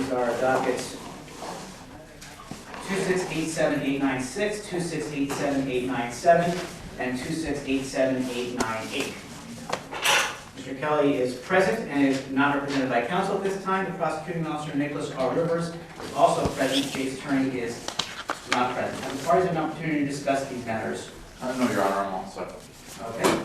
These are dockets 2687896, 2687897, and 2687898. Mr. Kelly is present and is not represented by counsel at this time. The prosecuting officer, Nicholas R. Rivers, is also present. The state's attorney is not present. Have the parties an opportunity to discuss these matters? No, Your Honor, I'm all set. Okay.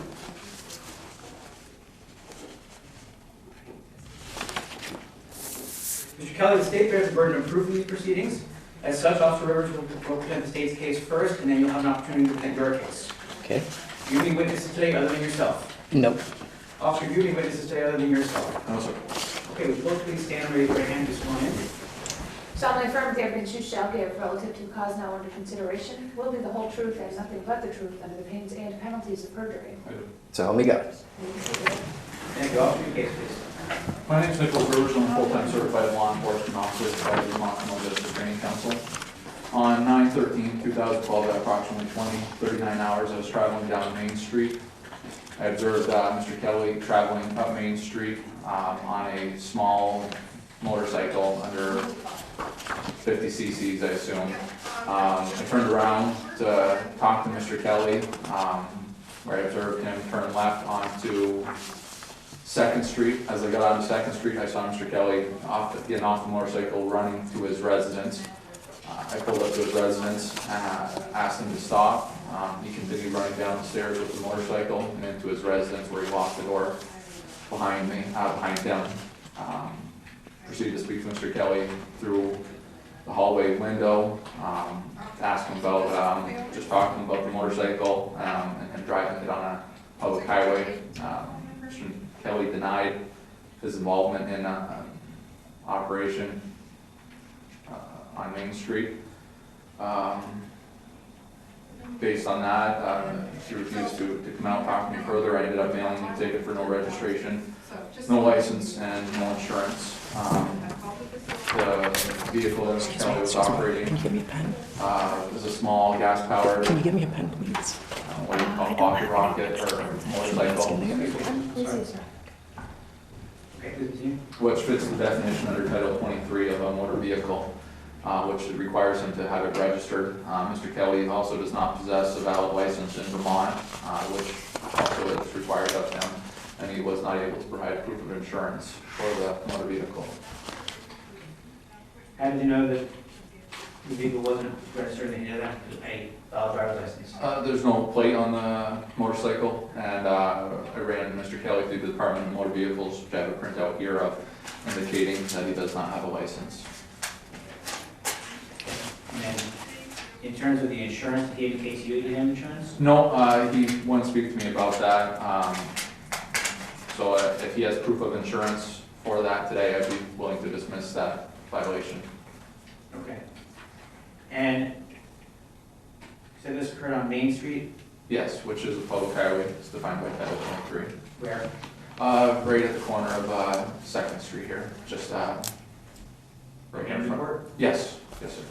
Mr. Kelly, the state bears the burden of proof in these proceedings. As such, Officer Rivers will present the state's case first, and then you'll have an opportunity to present your case. Okay. Do you have any witnesses today other than yourself? Nope. Officer, do you have any witnesses today other than yourself? No, sir. Okay, would you both please stand and raise your right hand to be sworn in? Solemnly affirm the evidence you shall give relative to the cause now under consideration will be the whole truth and nothing but the truth under the pains and penalties of perjury. So help me God. Thank you. Officer, your case, please. My name is Nicholas Rivers. I'm a full-time certified law enforcement officer by the Vermont Criminal Justice Training Council. On 9/13/2012, at approximately 20:39 hours, I was traveling down Main Street. I observed Mr. Kelly traveling up Main Street on a small motorcycle under 50 cc's, I assume. I turned around to talk to Mr. Kelly, where I observed him turn left onto 2nd Street. As I got onto 2nd Street, I saw Mr. Kelly getting off the motorcycle, running to his residence. I pulled up to his residence and asked him to stop. He continued running down the stairs with the motorcycle and into his residence, where he locked the door behind him. Proceeded to speak to Mr. Kelly through the hallway window, asked him about, just talking about the motorcycle and driving it on a public highway. Mr. Kelly denied his involvement in operation on Main Street. Based on that, he refused to come out and talk to me further. I ended up mailing him a ticket for no registration, no license, and no insurance. The vehicle that Mr. Kelly was operating Can you give me a pen? was a small gas-powered, Can you give me a pen, please? what do you call pocket rocket or motorcycle, Okay, please continue. which fits the definition under Title 23 of a motor vehicle, which requires him to have it registered. Mr. Kelly also does not possess a valid license in Vermont, which also is required of him, and he was not able to provide proof of insurance for the motor vehicle. How did you know that the vehicle wasn't registered and he didn't have a valid driver's license? There's no plate on the motorcycle, and I ran Mr. Kelly through the Department of Motor Vehicles, which I have a printout here of, indicating that he does not have a license. And then, in terms of the insurance, did he indicate to you that he had insurance? No, he wouldn't speak to me about that. So if he has proof of insurance for that today, I'd be willing to dismiss that violation. Okay. And you said this occurred on Main Street? Yes, which is a public highway. It's defined by Title 23. Where? Right at the corner of 2nd Street here. Just right in front. Newport? Yes, yes, sir.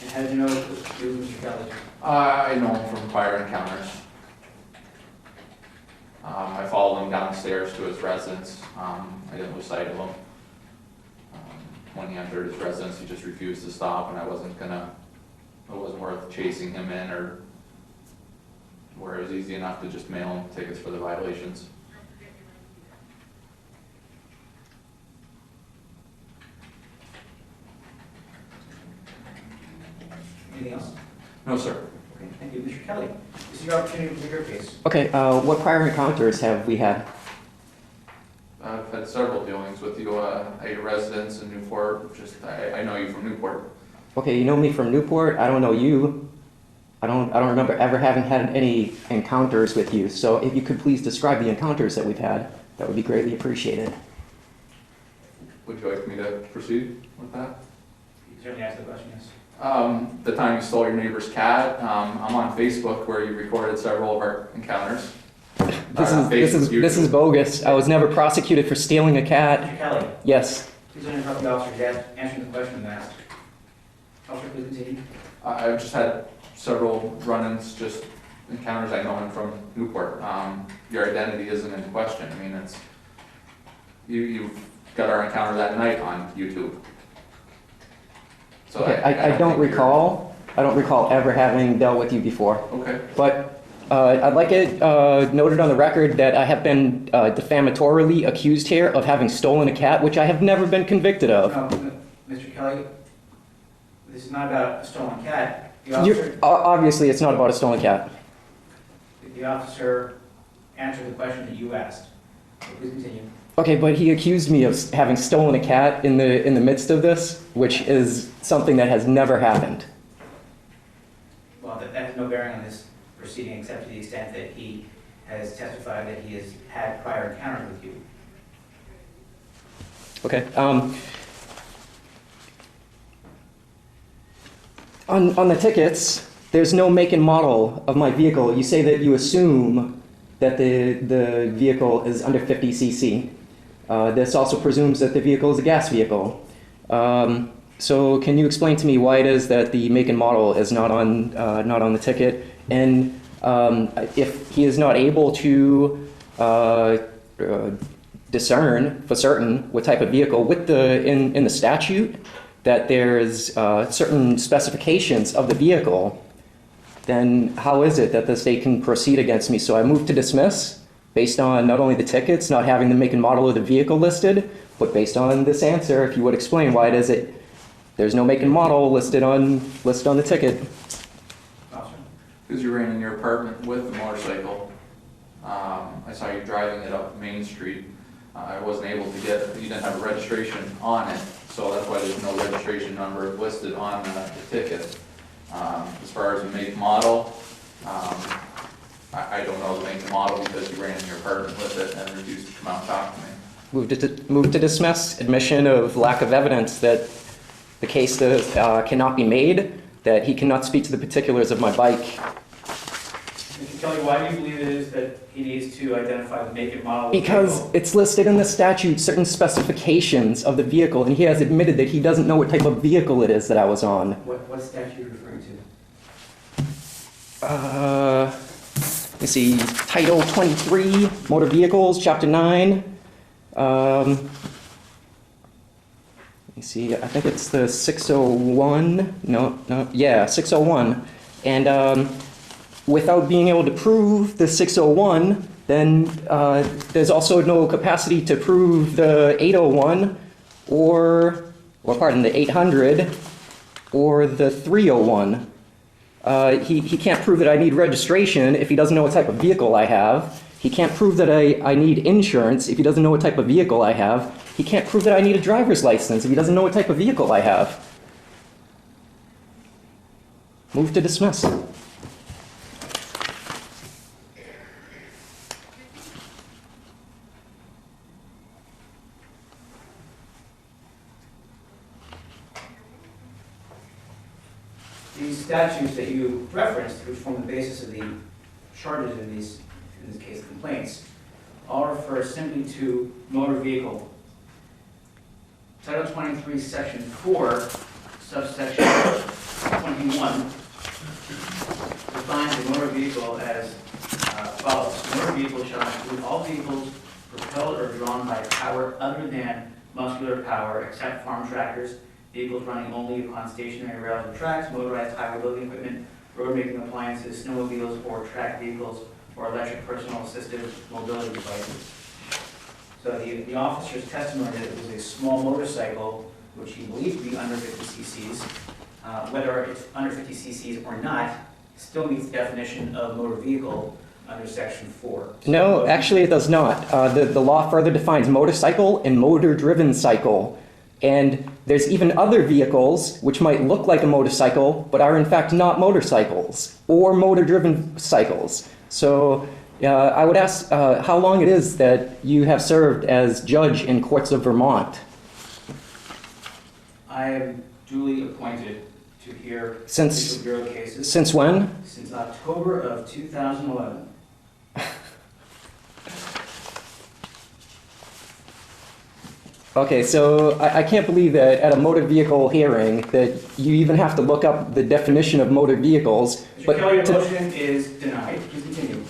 And how did you know it was Mr. Kelly? I know him from prior encounters. I followed him downstairs to his residence. I didn't lose sight of him. When he entered his residence, he just refused to stop, and it wasn't worth chasing him in, or where it was easy enough to just mail him tickets for the violations. Anything else? No, sir. Okay, thank you. Mr. Kelly, this is your opportunity to make your case. Okay, what prior encounters have we had? I've had several dealings with you at your residence in Newport. I know you from Newport. Okay, you know me from Newport. I don't know you. I don't remember ever having had any encounters with you. So if you could please describe the encounters that we've had, that would be greatly appreciated. Would you like me to proceed with that? You can certainly ask the question, yes. The time you stole your neighbor's cat. I'm on Facebook, where you recorded several of our encounters. This is bogus. I was never prosecuted for stealing a cat. Mr. Kelly, Yes. please don't interrupt the officer. He's answering the question asked. Officer, please continue. I've just had several run-ins, just encounters. I know him from Newport. Your identity isn't in question. I mean, You got our encounter that night on YouTube. So Okay, I don't think you're- recall. I don't recall ever having dealt with you before. Okay. But I'd like it noted on the record that I have been defamatorily accused here of having stolen a cat, which I have never been convicted of. No, Mr. Kelly, this is not about a stolen cat. The officer, Obviously, it's not about a stolen cat. the officer answered the question that you asked. So please continue. Okay, but he accused me of having stolen a cat in the midst of this, which is something that has never happened. Well, that has no bearing on this proceeding except to the extent that he has testified that he has had prior encounters with you. Okay. On the tickets, there's no make and model of my vehicle. You say that you assume that the vehicle is under 50 cc. This also presumes that the vehicle is a gas vehicle. So can you explain to me why it is that the make and model is not on the ticket? And if he is not able to discern for certain what type of vehicle, with in the statute that there's certain specifications of the vehicle, then how is it that the state can proceed against me? So I move to dismiss based on not only the tickets, not having the make and model of the vehicle listed, but based on this answer, if you would explain why it is that there's no make and model listed on the ticket. Officer? Because you ran in your apartment with the motorcycle. I saw you driving it up Main Street. I wasn't able to get it. You didn't have a registration on it, so that's why there's no registration number listed on the ticket. As far as the make model, I don't know the make and model because you ran in your apartment with it and refused to come out and talk to me. Move to dismiss, admission of lack of evidence that the case cannot be made, that he cannot speak to the particulars of my bike. Mr. Kelly, why do you believe it is that he needs to identify the make and model of the Because vehicle? it's listed in the statute, certain specifications of the vehicle, and he has admitted that he doesn't know what type of vehicle it is that I was on. What statute are you referring to? Let me see, Title 23, Motor Vehicles, Chapter 9. Let me see, I think it's the 601, yeah, 601. And without being able to prove the 601, then there's also no capacity to prove the 801 or the 800 or the 301. He can't prove that I need registration if he doesn't know what type of vehicle I have. He can't prove that I need insurance if he doesn't know what type of vehicle I have. He can't prove that I need a driver's license if he doesn't know what type of vehicle I have. Move to dismiss. These statutes that you referenced, which form the basis of the charges in this case complaints, all refer simply to motor vehicle. Title 23, Section 4, subsection 21, defines a motor vehicle as follows. Motor vehicle shall include all vehicles propelled or drawn by power other than muscular power, except farm tractors, vehicles running only upon stationary rails and tracks, motorized highway building equipment, road-making appliances, snowmobiles or track vehicles, or electric personal assistive mobility devices. So the officer's testimony that it was a small motorcycle, which he believed to be under 50 cc's, whether it's under 50 cc's or not, still meets the definition of motor vehicle under Section 4. No, actually it does not. The law further defines motorcycle and motor-driven cycle. And there's even other vehicles which might look like a motorcycle, but are in fact not motorcycles or motor-driven cycles. So I would ask how long it is that you have served as judge in courts of Vermont. I am duly appointed to hear Since- Judicial Bureau cases Since when? since October of 2011. Okay, so I can't believe that at a motor vehicle hearing that you even have to look up the definition of motor vehicles. Mr. Kelly, your to- motion is denied. Please continue.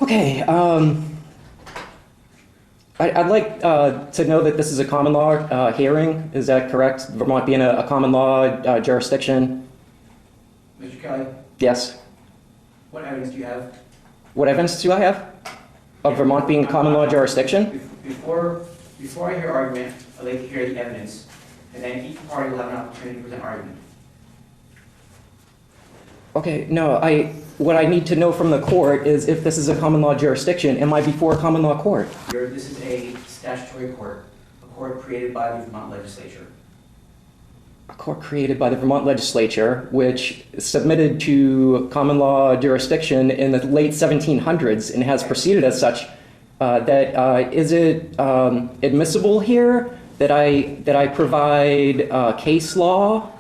Okay, I'd like to know that this is a common law hearing. Is that correct? Vermont being a common law jurisdiction? Mr. Kelly, Yes. what evidence do you have? What evidence do I have of Vermont being a common law jurisdiction? Before I hear argument, I'd like to hear the evidence, and then each party will have an opportunity to present argument. Okay, no, what I need to know from the court is if this is a common law jurisdiction, am I before a common law court? This is a statutory court, a court created by the Vermont legislature. A court created by the Vermont legislature, which submitted to common law jurisdiction in the late 1700s and has proceeded as such. Is it admissible here that I provide case law?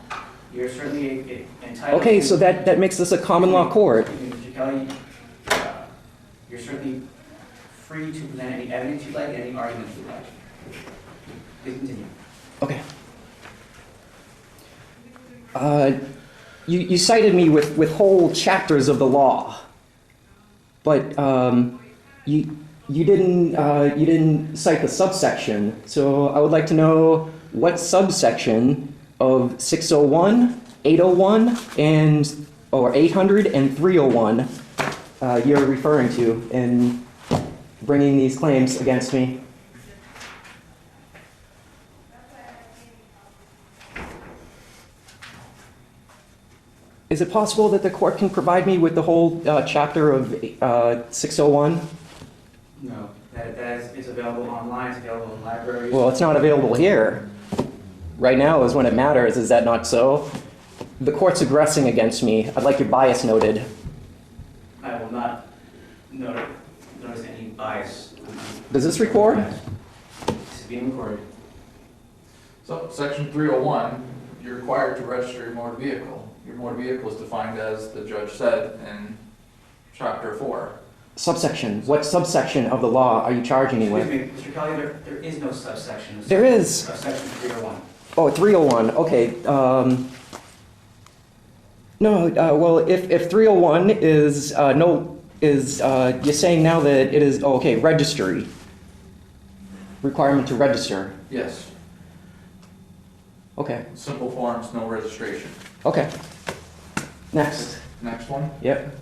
You're certainly entitled. Okay, so that makes this a common law court. Mr. Kelly, you're certainly free to present any evidence you'd like, any arguments you'd like. Please continue. Okay. You cited me with whole chapters of the law, but you didn't cite the subsection. So I would like to know what subsection of 601, 801, or 800 and 301 you're referring to in bringing these claims against me. Is it possible that the court can provide me with the whole chapter of 601? No, that is available online, it's available in libraries. Well, it's not available here. Right now is when it matters, is that not so? The court's aggressing against me. I'd like your bias noted. I will not notice any bias. Does this record? This is being recorded. So, section 301, you're required to register your motor vehicle. Your motor vehicle is defined as the judge said in chapter 4. Subsection. What subsection of the law are you charging me with? Excuse me, Mr. Kelly, there is no subsection. There is. Subsection 301. Oh, 301. Okay. No. Well, if 301 is you're saying now that it is okay. Registry. Requirement to register. Yes. Okay. Simple forms, no registration. Okay. Next. Next one. Yep.